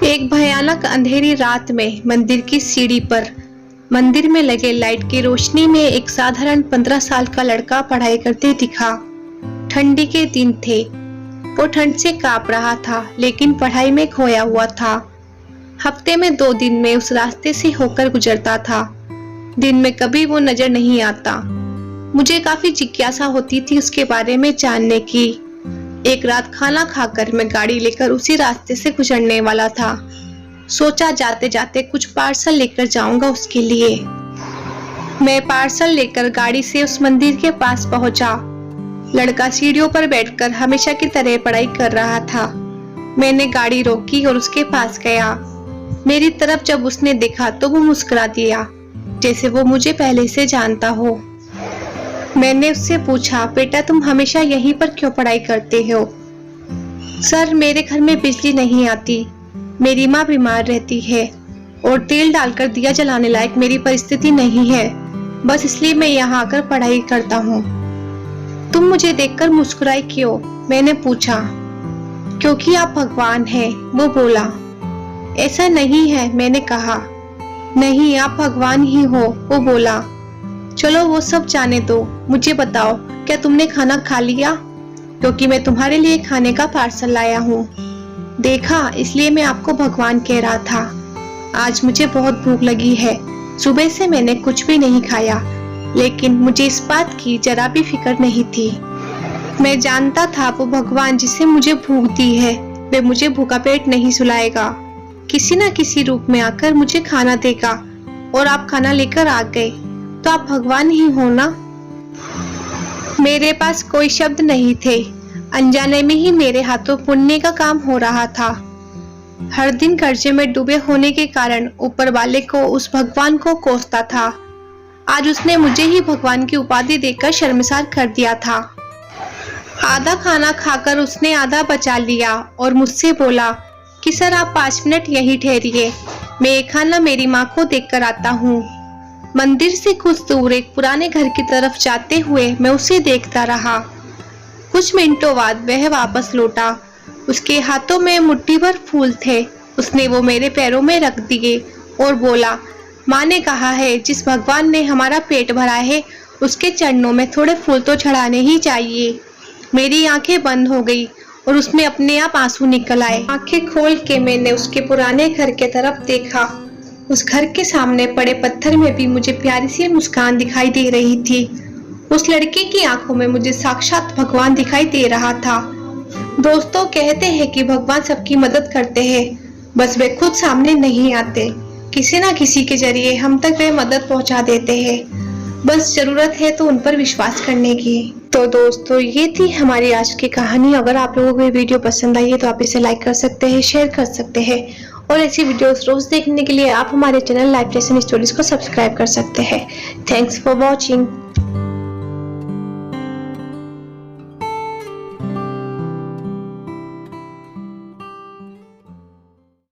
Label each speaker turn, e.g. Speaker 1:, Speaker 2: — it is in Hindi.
Speaker 1: एक भयानक अंधेरी रात में मंदिर की सीढ़ी पर मंदिर में लगे लाइट की रोशनी में एक साधारण 15 साल का लड़का पढ़ाई करते दिखा। ठंडी के दिन थे। वो ठंड से कांप रहा था, लेकिन पढ़ाई में खोया हुआ था। हफ्ते में 2 दिन में उस रास्ते से होकर गुजरता था। दिन में कभी वो नजर नहीं आता। मुझे काफी जिज्ञासा होती थी उसके बारे में जानने की। एक रात खाना खाकर मैं गाड़ी लेकर उसी रास्ते से गुजरने वाला था। सोचा जाते जाते कुछ पार्सल लेकर जाऊंगा उसके लिए। मैं पार्सल लेकर गाड़ी से उस मंदिर के पास पहुंचा। लड़का सीढ़ियों पर बैठकर हमेशा की तरह पढ़ाई कर रहा था। मैंने गाड़ी रोकी और उसके पास गया। मेरी तरफ जब उसने देखा तो वो मुस्कुरा दिया, जैसे वो मुझे पहले से जानता हो। मैंने उससे पूछा, बेटा तुम हमेशा यहीं पर क्यों पढ़ाई करते हो? सर, मेरे घर में बिजली नहीं आती, मेरी माँ बीमार रहती है और तेल डालकर दिया जलाने लायक मेरी परिस्थिति नहीं है, बस इसलिए मैं यहाँ आकर पढ़ाई करता हूँ। तुम मुझे देखकर मुस्कुराई क्यों? मैंने पूछा। क्योंकि आप भगवान हैं, वो बोला। ऐसा नहीं है, मैंने कहा। नहीं, आप भगवान ही हो, वो बोला। चलो वो सब जाने दो, मुझे बताओ, क्या तुमने खाना खा लिया? क्योंकि मैं तुम्हारे लिए खाने का पार्सल लाया हूँ। देखा, इसलिए मैं आपको भगवान कह रहा था। आज मुझे बहुत भूख लगी है। सुबह से मैंने कुछ भी नहीं खाया, लेकिन मुझे इस बात की जरा भी फिक्र नहीं थी। मैं जानता था वो भगवान जिसे मुझे भूख दी है, वे मुझे भूखा पेट नहीं सुलाएगा। किसी न किसी रूप में आकर मुझे खाना देगा। और आप खाना लेकर आ गए, तो आप भगवान ही हो ना? मेरे पास कोई शब्द नहीं थे। अनजाने में ही मेरे हाथों पुण्य का काम हो रहा था। हर दिन कर्जे में डूबे होने के कारण ऊपर वाले को, उस भगवान को कोसता था। आज उसने मुझे ही भगवान की उपाधि देकर शर्मसार कर दिया था। आधा खाना खाकर उसने आधा बचा लिया और मुझसे बोला कि सर आप 5 मिनट यहीं ठहरिए, मैं ये खाना मेरी माँ को देकर आता हूँ। मंदिर से कुछ दूर एक पुराने घर की तरफ जाते हुए मैं उसे देखता रहा। कुछ मिनटों बाद वह वापस लौटा। उसके हाथों में मुट्ठी भर फूल थे। उसने वो मेरे पैरों में रख दिए और बोला, माँ ने कहा है जिस भगवान ने हमारा पेट भरा है उसके चरणों में थोड़े फूल तो चढ़ाने ही चाहिए। मेरी आंखें बंद हो गई और उसमें अपने आप आंसू निकल आए। आंखें खोल के मैंने उसके पुराने घर के तरफ देखा। उस घर के सामने पड़े पत्थर में भी मुझे प्यारी सी मुस्कान दिखाई दे रही थी। उस लड़के की आंखों में मुझे साक्षात भगवान दिखाई दे रहा था। दोस्तों कहते हैं कि भगवान सबकी मदद करते हैं, बस वे खुद सामने नहीं आते। किसी ना किसी के जरिए हम तक वे मदद पहुंचा देते हैं, बस जरूरत है तो उन पर विश्वास करने की। तो दोस्तों ये थी हमारी आज की कहानी। अगर आप लोगों को ये वीडियो पसंद आई है तो आप इसे लाइक कर सकते हैं, शेयर कर सकते हैं और ऐसी वीडियोस रोज देखने के लिए आप हमारे चैनल लाइफ लेसन स्टोरीज को सब्सक्राइब कर सकते हैं। Thanks for watching.